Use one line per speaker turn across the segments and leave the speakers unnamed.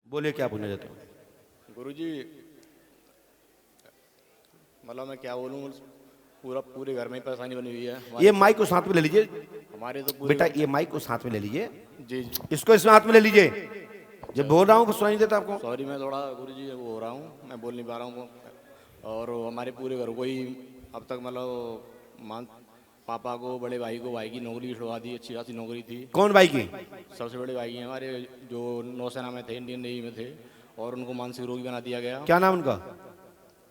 बोलिए क्या पूछना चाहते हो?
गुरुजी, मतलब मैं क्या बोलूँ, पूरे घर में ही परेशानी बनी हुई है
ये माइक को साथ में ले लीजिए
हमारे तो पूरे
बेटा, ये माइक को साथ में ले लीजिए,
जी जी।
इसको इसमें हाथ में ले लीजिए। जब बोल रहा हूँ कुछ सुनाई नहीं देता आपको?
सॉरी, मैं थोड़ा गुरुजी वो हो रहा हूँ, मैं बोल नहीं पा रहा हूँ। और हमारे पूरे घर को ही अब तक मतलब पापा को, बड़े भाई को, भाई की नौकरी छुड़वा दी, अच्छी खासी नौकरी थी।
कौन भाई की?
सबसे बड़े भाई हैं हमारे, जो नौसेना में थे, इंडियन नेवी में थे, और उनको मानसिक रोगी बना दिया गया।
क्या नाम उनका?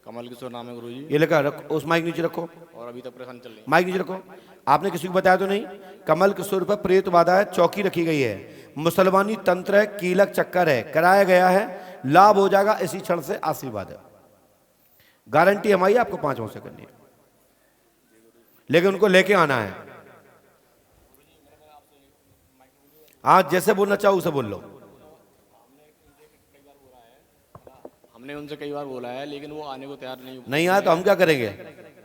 कमल किशोर नाम है गुरुजी।
ये लगा रखो, उस माइक नीचे रखो,
और अभी तक परेशानी चल रही है।
माइक नीचे रखो। आपने किसी को बताया तो नहीं? कमल किशोर पर प्रेत बाधा है, चौकी रखी गई है, मुसलमानी तंत्र है, कीलक चक्कर है, कराया गया है, लाभ हो जाएगा इसी क्षण से, आशीर्वाद है। गारंटी हमारी आपको 5 वर्ष से करनी है, लेकिन उनको लेके आना है। आज जैसे बोलना चाहो उसे बोल लो।
हमने उनसे कई बार बोला है, लेकिन वो आने को तैयार
नहीं आया तो हम क्या करेंगे?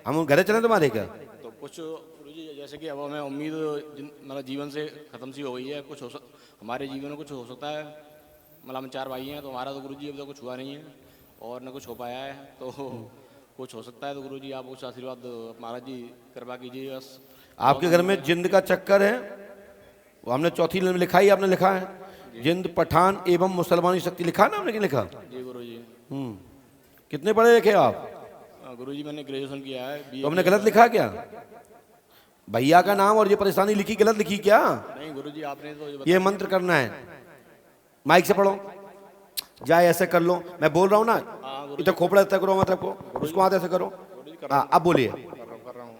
हम घरे चले तुम्हारे क्या?
तो कुछ गुरुजी, जैसे कि अब हमें उम्मीद मतलब जीवन से खत्म सी हो गई है। हमारे जीवन में कुछ हो सकता है। मतलब हम 4 भाई हैं, तो हमारा तो गुरुजी अभी तक कुछ हुआ नहीं है और न कुछ हो पाया है, तो कुछ हो सकता है। तो गुरुजी आप कुछ आशीर्वाद महाराज जी कृपा कीजिए बस।
आपके घर में जिंद का चक्कर है, वो हमने चौथी लाइन में लिखा ही, आपने लिखा है जिंद पठान एवं मुसलमानी शक्ति, लिखा ना आपने कि लिखा?
जी गुरुजी।
कितने पढ़े लिखे आप?
गुरुजी मैंने ग्रेजुएशन किया है।
तो हमने गलत लिखा क्या? भैया का नाम और ये परेशानी लिखी गलत लिखी क्या?
नहीं गुरुजी, आपने तो
ये मंत्र करना है, माइक से पढ़ो, जाए ऐसे कर लो, मैं बोल रहा हूँ ना, इधर खोपड़ा ऐसा करो, मतलब को उसको हाथ ऐसे करो। हाँ अब बोलिए।
कर रहा हूँ।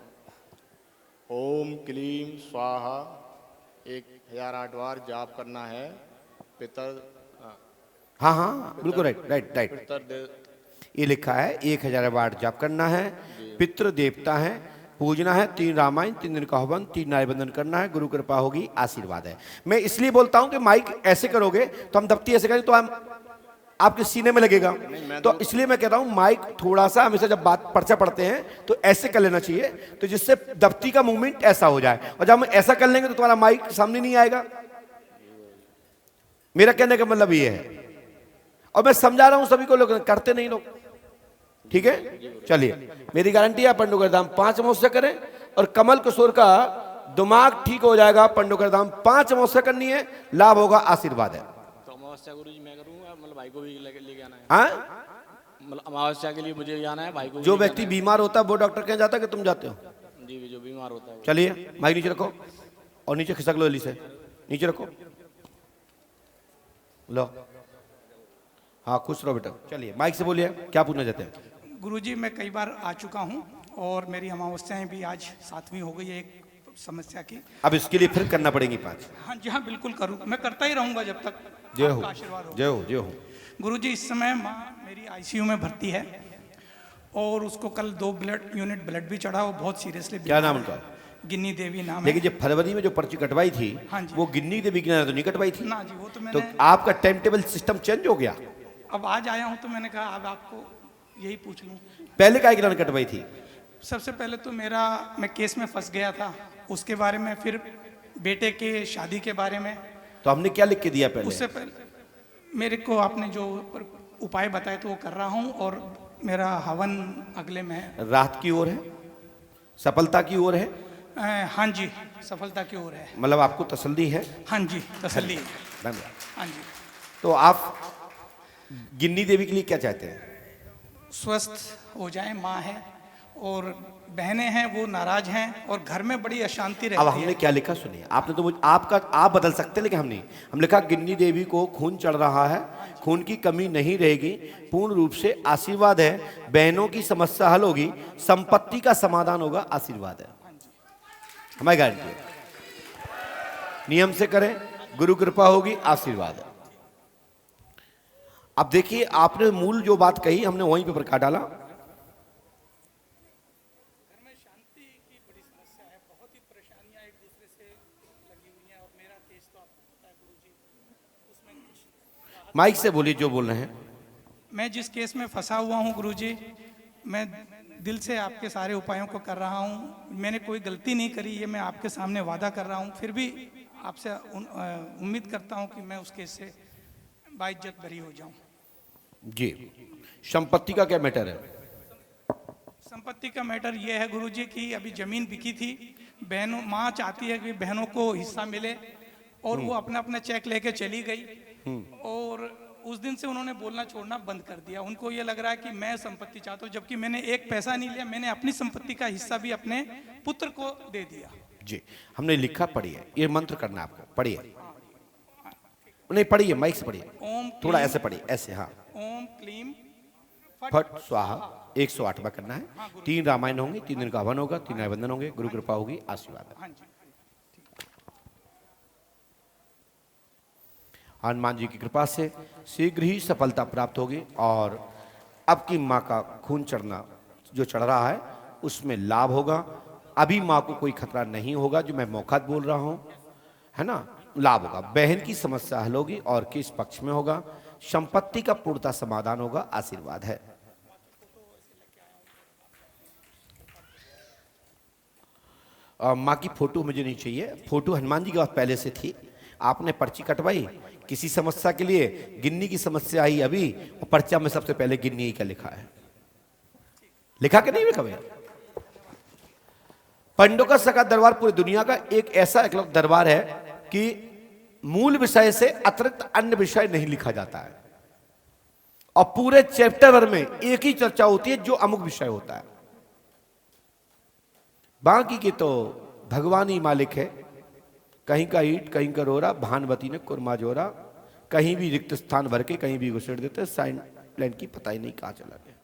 ओम क्लीम स्वाहा 1008 बार जाप करना है। पितर
हाँ हाँ बिल्कुल राइट राइट राइट।
पितर
ये लिखा है 1000 बार जाप करना है, पितृ देवता है, पूजना है, 3 रामायण, 3 दिन का हवन, 3 नारीबंधन करना है, गुरु कृपा होगी, आशीर्वाद है। मैं इसलिए बोलता हूं कि माइक ऐसे करोगे तो हम दफ्ती ऐसे करें तो हम आपके सीने में लगेगा, तो इसलिए मैं कहता हूं माइक थोड़ा सा हमेशा जब बात पर्चा पढ़ते हैं तो ऐसे कर लेना चाहिए, तो जिससे दफ्ती का मूवमेंट ऐसा हो जाए, और जब हम ऐसा कर लेंगे तो तुम्हारा माइक सामने नहीं आएगा। मेरा कहने का मतलब ये है, और मैं समझा रहा हूं सभी को, लोग करते नहीं लोग, ठीक है? चलिए, मेरी गारंटी है पंडोकर धाम 5 अमावस्या करें और कमल किशोर का दिमाग ठीक हो जाएगा। पंडोकर धाम 5 अमावस्या करनी है, लाभ होगा, आशीर्वाद है।
तो अमावस्या गुरुजी मैं करूंगा, मतलब भाई को भी लेके आना है।
हाँ,
मतलब अमावस्या के लिए मुझे जाना है, भाई को भी
जो
लेके
व्यक्ति बीमार होता है वो डॉक्टर के यहाँ जाता है कि तुम जाते हो?
आना है। जी, जो बीमार होता है वो।
चलिए माइक नीचे रखो और नीचे खिसक लो, जल्दी से नीचे रखो, लो। हाँ खुश रहो बेटा। चलिए माइक से बोलिए, क्या पूछना चाहते हैं?
गुरुजी, मैं कई बार आ चुका हूँ और मेरी अमावस्याएं भी आज 7वीं हो गई है एक समस्या की।
अब इसके लिए फिर करना पड़ेगी 5।
हाँ जी, हाँ बिल्कुल करूँ, मैं करता ही रहूँगा जब तक
जय हो,
आपका आशीर्वाद हो।
जय हो, जय हो।
गुरुजी, इस समय माँ मेरी आईसीयू में भर्ती है और उसको कल 2 यूनिट ब्लड भी चढ़ा, वो बहुत सीरियसली।
क्या नाम उनका?
गिन्नी देवी नाम है।
लेकिन जब फरवरी में जो पर्ची कटवाई थी,
हाँ जी।
वो गिन्नी देवी की तो नहीं कटवाई थी
ना जी, वो तो
तो
मैंने
आपका टाइम टेबल सिस्टम चेंज हो गया।
अब आज आया हूँ तो मैंने कहा अब आपको यही पूछ लूँ।
पहले काय की कटवाई थी?
सबसे पहले तो मैं केस में फंस गया था, उसके बारे में, फिर बेटे के शादी के बारे में।
तो हमने क्या लिख के दिया पहले?
उससे पहले मेरे को आपने जो उपाय बताए तो वो कर रहा हूँ, और मेरा हवन अगले में है।
राहत की ओर है, सफलता की ओर है?
हाँ जी, सफलता की ओर है।
मतलब आपको तसल्ली है?
हाँ जी, तसल्ली है।
धन्यवाद।
हाँ जी।
तो आप गिन्नी देवी के लिए क्या चाहते हैं?
स्वस्थ हो जाए, माँ है और बहनें हैं वो नाराज हैं और घर में बड़ी अशांति
अब
रहती
हमने
है।
क्या लिखा सुनिए, आपने तो आप बदल सकते हैं, लेकिन हम नहीं। हम लिखा गिन्नी देवी को खून चढ़ रहा है, खून की कमी नहीं रहेगी, पूर्ण रूप से आशीर्वाद है, बहनों की समस्या हल होगी, संपत्ति का समाधान होगा, आशीर्वाद है, हमारी गारंटी है। नियम से करें, गुरु कृपा होगी, आशीर्वाद है। अब देखिए, आपने मूल जो बात कही हमने वहीं पे प्रकाश डाला। माइक से बोलिए जो बोल रहे हैं।
मैं जिस केस में फंसा हुआ हूँ गुरुजी, मैं दिल से आपके सारे उपायों को कर रहा हूँ, मैंने कोई गलती नहीं करी, ये मैं आपके सामने वादा कर रहा हूँ। फिर भी आपसे उम्मीद करता हूँ कि मैं उस केस से बाइज्जत बरी हो जाऊं।
जी, संपत्ति का क्या मैटर है?
संपत्ति का मैटर यह है गुरुजी कि अभी जमीन बिकी थी, बहनों माँ चाहती है कि बहनों को हिस्सा मिले, और वो अपना अपना चेक लेके चली गई, और उस दिन से उन्होंने बोलना छोड़ना बंद कर दिया। उनको ये लग रहा है कि मैं संपत्ति चाहता हूँ, जबकि मैंने एक पैसा नहीं लिया, मैंने अपनी संपत्ति का हिस्सा भी अपने पुत्र को दे दिया।
जी, हमने लिखा, पढ़िए, ये मंत्र करना है आपको, पढ़िए। नहीं पढ़िए, माइक से पढ़िए,
ओम
थोड़ा
क्लीम-
ऐसे पढ़िए, ऐसे, हाँ।
ओम क्लीम
फट स्वाहा 108 बार करना है। 3 रामायण होंगे, 3 दिन का हवन होगा, 3 नैवेद्य होंगे, गुरु कृपा होगी, आशीर्वाद है।
हाँ जी।
हनुमान जी की कृपा से शीघ्र ही सफलता प्राप्त होगी, और अब की माँ का खून चढ़ना जो चढ़ रहा है उसमें लाभ होगा। अभी माँ को कोई खतरा नहीं होगा, जो मैं मौका बोल रहा हूँ, है ना, लाभ होगा। बहन की समस्या हल होगी और किस पक्ष में होगा, संपत्ति का पूर्णता समाधान होगा, आशीर्वाद है। माँ की फोटो मुझे नहीं चाहिए, फोटो हनुमान जी के पास पहले से थी, आपने पर्ची कटवाई किसी समस्या के लिए, गिन्नी की समस्या आई अभी, और पर्चा में सबसे पहले गिन्नी का लिखा है, लिखा कि नहीं लिखा भैया? पंडों का सका दरबार पूरी दुनिया का एक ऐसा एकलौता दरबार है कि मूल विषय से अतिरिक्त अन्य विषय नहीं लिखा जाता है, और पूरे चैप्टर भर में एक ही चर्चा होती है जो अमुक विषय होता है। बाकी के तो भगवान ही मालिक है, कहीं का ईट कहीं का रोरा, भानवती ने कुरमा जोरा, कहीं भी रिक्त स्थान भर के कहीं भी घुसेड़ देते, साइन प्लान की पता ही नहीं कहां चला गया।